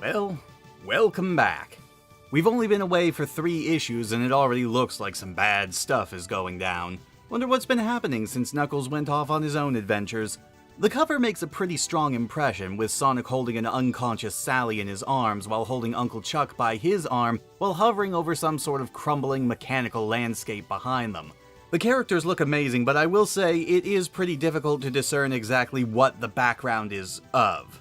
Well, welcome back. We've only been away for 3 issues and it already looks like some bad stuff is going down. Wonder what's been happening since Knuckles went off on his own adventures. The cover makes a pretty strong impression, with Sonic holding an unconscious Sally in his arms while holding Uncle Chuck by his arm while hovering over some sort of crumbling mechanical landscape behind them. The characters look amazing, but I will say it is pretty difficult to discern exactly what the background is of.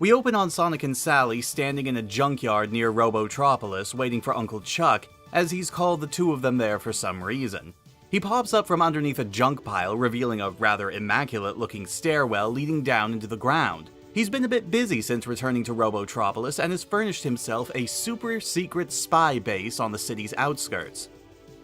We open on Sonic and Sally standing in a junkyard near Robotropolis waiting for Uncle Chuck, as he's called the two of them there for some reason. He pops up from underneath a junk pile, revealing a rather immaculate-looking stairwell leading down into the ground. He's been a bit busy since returning to Robotropolis and has furnished himself a super-secret spy base on the city's outskirts.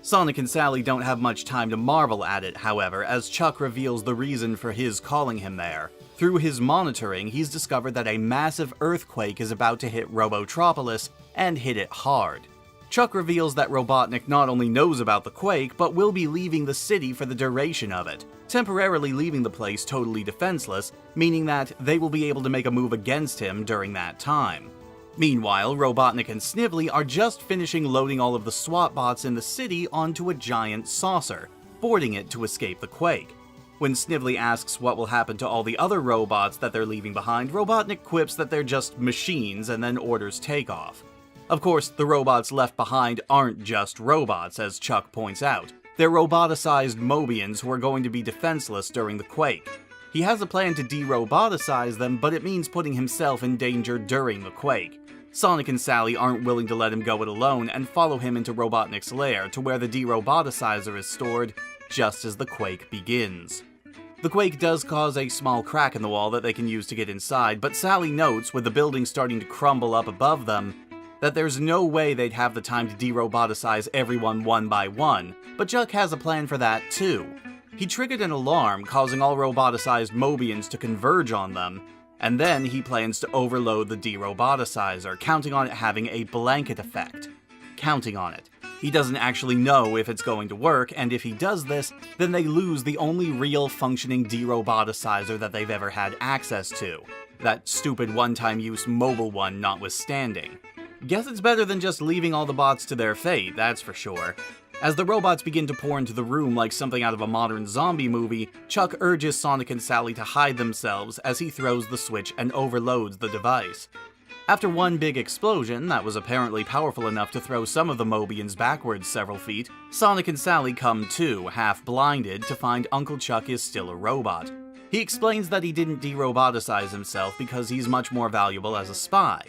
Sonic and Sally don't have much time to marvel at it, however, as Chuck reveals the reason for his calling him there. Through his monitoring, he's discovered that a massive earthquake is about to hit Robotropolis, and hit it hard. Chuck reveals that Robotnik not only knows about the quake, but will be leaving the city for the duration of it, temporarily leaving the place totally defenseless, meaning that they will be able to make a move against him during that time. Meanwhile, Robotnik and Snively are just finishing loading all of the SWAT bots in the city onto a giant saucer, boarding it to escape the quake. When Snively asks what will happen to all the other robots that they're leaving behind, Robotnik quips that they're just machines and then orders takeoff. Of course, the robots left behind aren't just robots, as Chuck points out. They're roboticized Mobians who are going to be defenseless during the quake. He has a plan to de-roboticize them, but it means putting himself in danger during the quake. Sonic and Sally aren't willing to let him go it alone and follow him into Robotnik's lair to where the de-roboticizer is stored just as the quake begins. The quake does cause a small crack in the wall that they can use to get inside, but Sally notes, with the building starting to crumble up above them, that there's no way they'd have the time to de-roboticize everyone one by one, but Chuck has a plan for that too. He triggered an alarm, causing all roboticized Mobians to converge on them, and then he plans to overload the de-roboticizer, counting on it having a blanket effect. Counting on it. He doesn't actually know if it's going to work, and if he does this, then they lose the only real functioning de-roboticizer that they've ever had access to. That stupid one-time use mobile one notwithstanding. Guess it's better than just leaving all the bots to their fate, that's for sure. As the robots begin to pour into the room like something out of a modern zombie movie, Chuck urges Sonic and Sally to hide themselves as he throws the switch and overloads the device. After one big explosion that was apparently powerful enough to throw some of the Mobians backwards several feet, Sonic and Sally come to, half blinded, to find Uncle Chuck is still a robot. He explains that he didn't de-roboticize himself because he's much more valuable as a spy.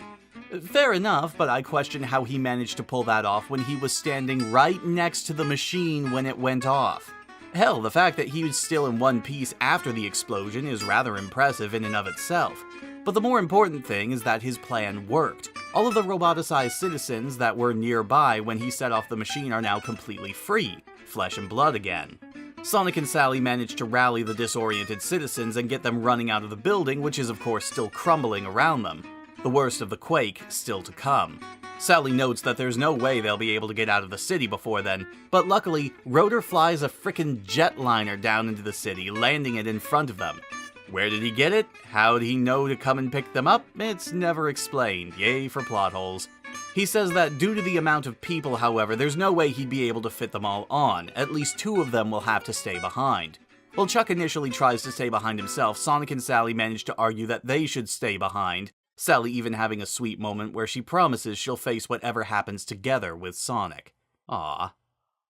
Fair enough, but I question how he managed to pull that off when he was standing right next to the machine when it went off. Hell, the fact that he was still in one piece after the explosion is rather impressive in and of itself. But the more important thing is that his plan worked. All of the roboticized citizens that were nearby when he set off the machine are now completely free, flesh and blood again. Sonic and Sally manage to rally the disoriented citizens and get them running out of the building, which is of course still crumbling around them. The worst of the quake still to come. Sally notes that there's no way they'll be able to get out of the city before then, but luckily, Rotor flies a frickin' jetliner down into the city, landing it in front of them. Where did he get it? How did he know to come and pick them up? It's never explained, yay for plot holes. He says that due to the amount of people, however, there's no way he'd be able to fit them all on. At least 2 of them will have to stay behind. While Chuck initially tries to stay behind himself, Sonic and Sally manage to argue that they should stay behind, Sally even having a sweet moment where she promises she'll face whatever happens together with Sonic. Aww.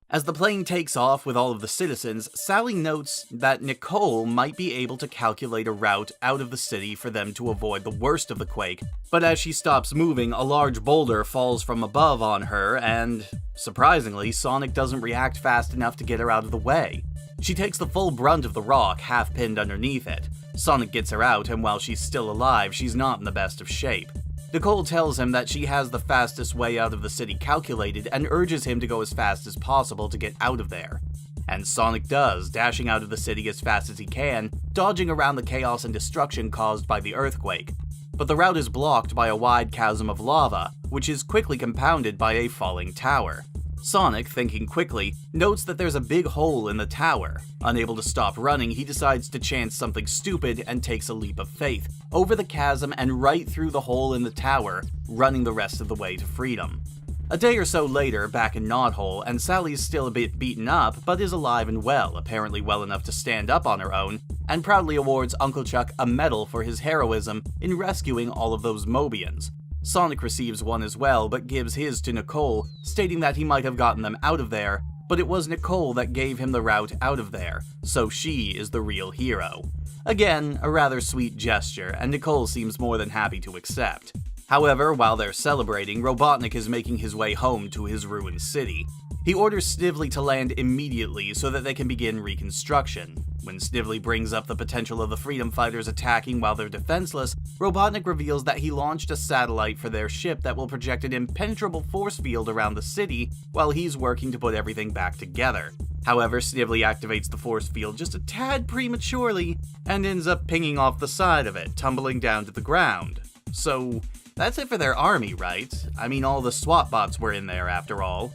As the plane takes off with all of the citizens, Sally notes that Nicole might be able to calculate a route out of the city for them to avoid the worst of the quake, but as she stops moving, a large boulder falls from above on her and, surprisingly, Sonic doesn't react fast enough to get her out of the way. She takes the full brunt of the rock, half pinned underneath it. Sonic gets her out, and while she's still alive, she's not in the best of shape. Nicole tells him that she has the fastest way out of the city calculated and urges him to go as fast as possible to get out of there. And Sonic does, dashing out of the city as fast as he can, dodging around the chaos and destruction caused by the earthquake. But the route is blocked by a wide chasm of lava, which is quickly compounded by a falling tower. Sonic, thinking quickly, notes that there's a big hole in the tower. Unable to stop running, he decides to chance something stupid and takes a leap of faith, over the chasm and right through the hole in the tower, running the rest of the way to freedom. A day or so later, back in Knothole, and Sally's still a bit beaten up, but is alive and well, apparently well enough to stand up on her own, and proudly awards Uncle Chuck a medal for his heroism in rescuing all of those Mobians. Sonic receives one as well, but gives his to Nicole, stating that he might have gotten them out of there, but it was Nicole that gave him the route out of there, so she is the real hero. Again, a rather sweet gesture, and Nicole seems more than happy to accept. However, while they're celebrating, Robotnik is making his way home to his ruined city. He orders Snively to land immediately so that they can begin reconstruction. When Snively brings up the potential of the freedom fighters attacking while they're defenseless, Robotnik reveals that he launched a satellite for their ship that will project an impenetrable force field around the city while he's working to put everything back together. However, Snively activates the force field just a tad prematurely and ends up pinging off the side of it, tumbling down to the ground. So, that's it for their army, right? I mean, all the SWAT bots were in there after all.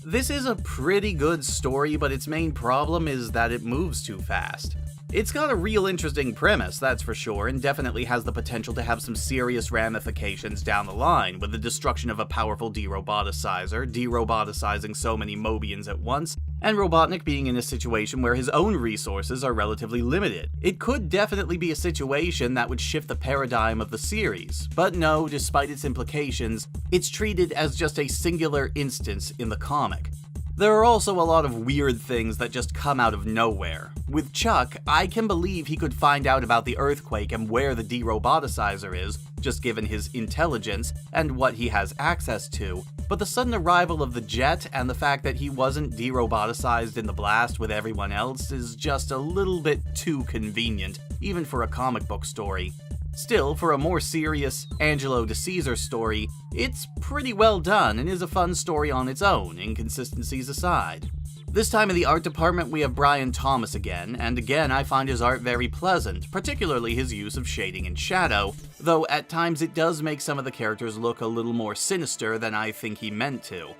This is a pretty good story, but its main problem is that it moves too fast. It's got a real interesting premise, that's for sure, and definitely has the potential to have some serious ramifications down the line, with the destruction of a powerful de-roboticizer, de-roboticizing so many Mobians at once, and Robotnik being in a situation where his own resources are relatively limited. It could definitely be a situation that would shift the paradigm of the series, but no, despite its implications, it's treated as just a singular instance in the comic. There are also a lot of weird things that just come out of nowhere. With Chuck, I can believe he could find out about the earthquake and where the de-roboticizer is, just given his intelligence and what he has access to, but the sudden arrival of the jet and the fact that he wasn't de-roboticized in the blast with everyone else is just a little bit too convenient, even for a comic book story. Still, for a more serious Angelo DeCesar story, it's pretty well done and is a fun story on its own, inconsistencies aside. This time in the art department we have Brian Thomas again, and again I find his art very pleasant, particularly his use of shading and shadow, though at times it does make some of the characters look a little more sinister than I think he meant to.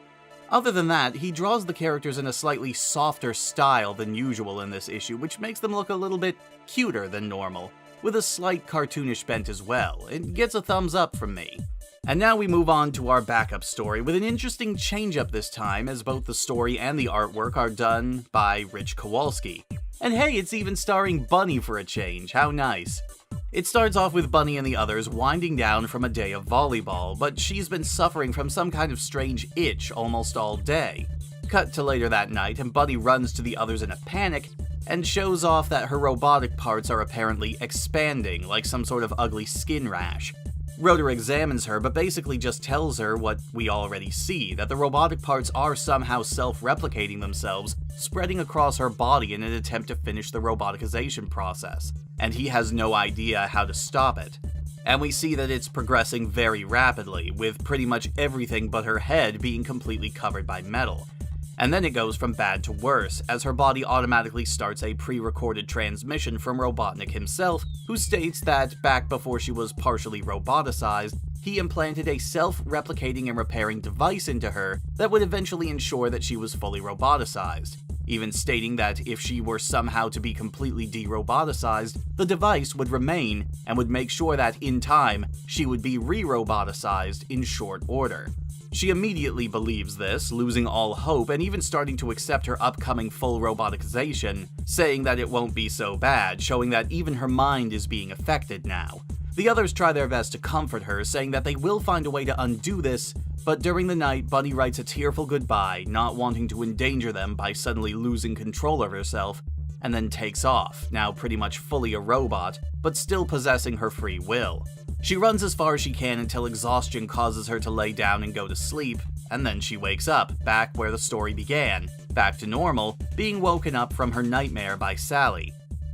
Other than that, he draws the characters in a slightly softer style than usual in this issue, which makes them look a little bit cuter than normal, with a slight cartoonish bent as well. It gets a thumbs up from me. And now we move on to our backup story, with an interesting change-up this time, as both the story and the artwork are done by Rich Kowalski. And hey, it's even starring Bunny for a change, how nice. It starts off with Bunny and the others winding down from a day of volleyball, but she's been suffering from some kind of strange itch almost all day. Cut to later that night, and Bunny runs to the others in a panic, and shows off that her robotic parts are apparently expanding, like some sort of ugly skin rash. Rotor examines her, but basically just tells her what we already see, that the robotic parts are somehow self-replicating themselves, spreading across her body in an attempt to finish the roboticization process, and he has no idea how to stop it. And we see that it's progressing very rapidly, with pretty much everything but her head being completely covered by metal. And then it goes from bad to worse, as her body automatically starts a pre-recorded transmission from Robotnik himself, who states that back before she was partially roboticized, he implanted a self-replicating and repairing device into her that would eventually ensure that she was fully roboticized, even stating that if she were somehow to be completely de-roboticized, the device would remain and would make sure that, in time, she would be re-roboticized in short order. She immediately believes this, losing all hope and even starting to accept her upcoming full roboticization, saying that it won't be so bad, showing that even her mind is being affected now. The others try their best to comfort her, saying that they will find a way to undo this, but during the night, Bunny writes a tearful goodbye, not wanting to endanger them by suddenly losing control of herself, and then takes off, now pretty much fully a robot, but still possessing her free will. She runs as far as she can until exhaustion causes her to lay down and go to sleep, and then she wakes up, back where the story began, back to normal, being woken up from her nightmare by Sally.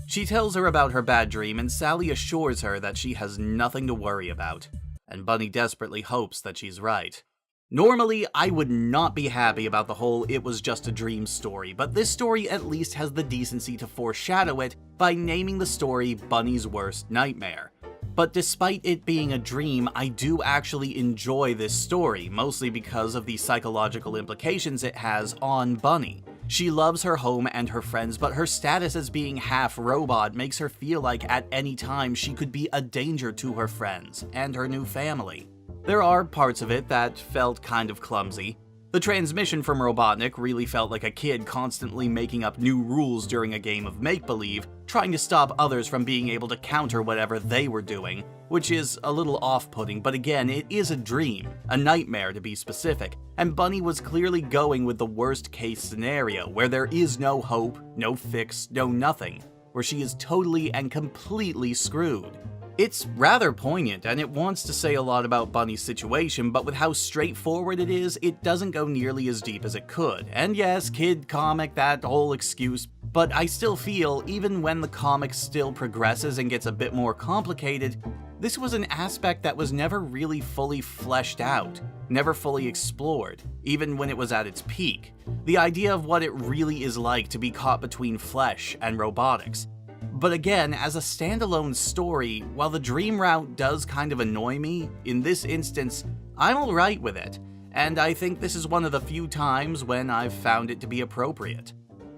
She tells her about her bad dream, and Sally assures her that she has nothing to worry about, and Bunny desperately hopes that she's right. Normally, I would not be happy about the whole "it was just a dream" story, but this story at least has the decency to foreshadow it by naming the story Bunny's Worst Nightmare. But despite it being a dream, I do actually enjoy this story, mostly because of the psychological implications it has on Bunny. She loves her home and her friends, but her status as being half robot makes her feel like at any time she could be a danger to her friends and her new family. There are parts of it that felt kind of clumsy. The transmission from Robotnik really felt like a kid constantly making up new rules during a game of make-believe, trying to stop others from being able to counter whatever they were doing, which is a little off-putting, but again, it is a dream, a nightmare to be specific, and Bunny was clearly going with the worst-case scenario, where there is no hope, no fix, no nothing, where she is totally and completely screwed. It's rather poignant, and it wants to say a lot about Bunny's situation, but with how straightforward it is, it doesn't go nearly as deep as it could. And yes, kid comic, that whole excuse, but I still feel, even when the comic still progresses and gets a bit more complicated, this was an aspect that was never really fully fleshed out, never fully explored, even when it was at its peak. The idea of what it really is like to be caught between flesh and robotics. But again, as a standalone story, while the dream route does kind of annoy me, in this instance, I'm alright with it, and I think this is one of the few times when I've found it to be appropriate.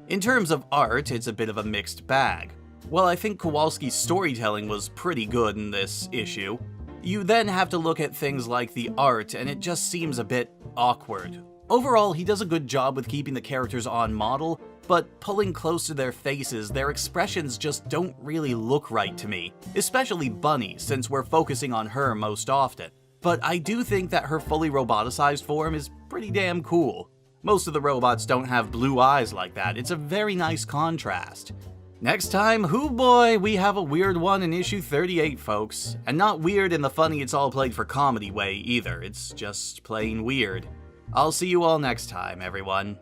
In terms of art, it's a bit of a mixed bag. While I think Kowalski's storytelling was pretty good in this issue, you then have to look at things like the art, and it just seems a bit awkward. Overall, he does a good job with keeping the characters on model, but pulling close to their faces, their expressions just don't really look right to me, especially Bunny, since we're focusing on her most often. But I do think that her fully roboticized form is pretty damn cool. Most of the robots don't have blue eyes like that, it's a very nice contrast. Next time, hoo boy, we have a weird one in issue 38, folks. And not weird in the funny it's all played for comedy way either, it's just plain weird. I'll see you all next time, everyone.